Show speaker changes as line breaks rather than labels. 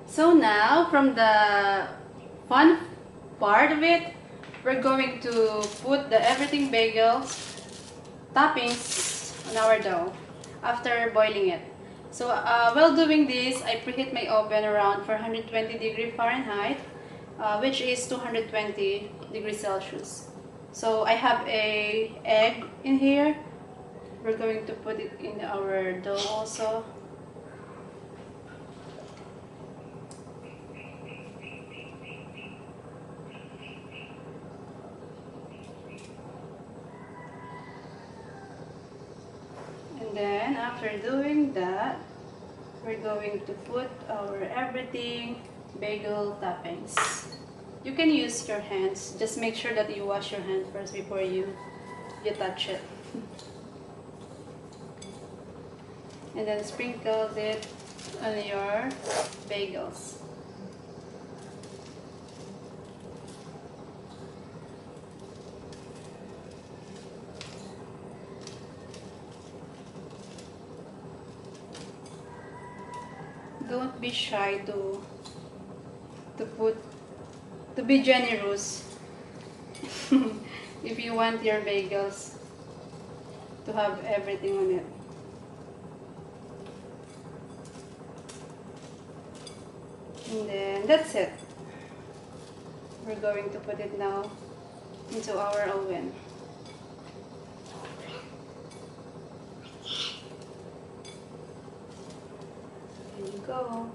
So now, from the fun part of it, we're going to put the everything bagels toppings on our dough after boiling it. So while doing this, I preheat my oven around 420 degrees Fahrenheit, which is 220 degrees Celsius. So I have a egg in here. We're going to put it in our dough also. And then after doing that, we're going to put our everything bagel toppings. You can use your hands. Just make sure that you wash your hands first before you touch it. And then sprinkle it on your bagels. Don't be shy to be generous if you want your bagels to have everything on it. And then that's it. We're going to put it now into our oven. There you go.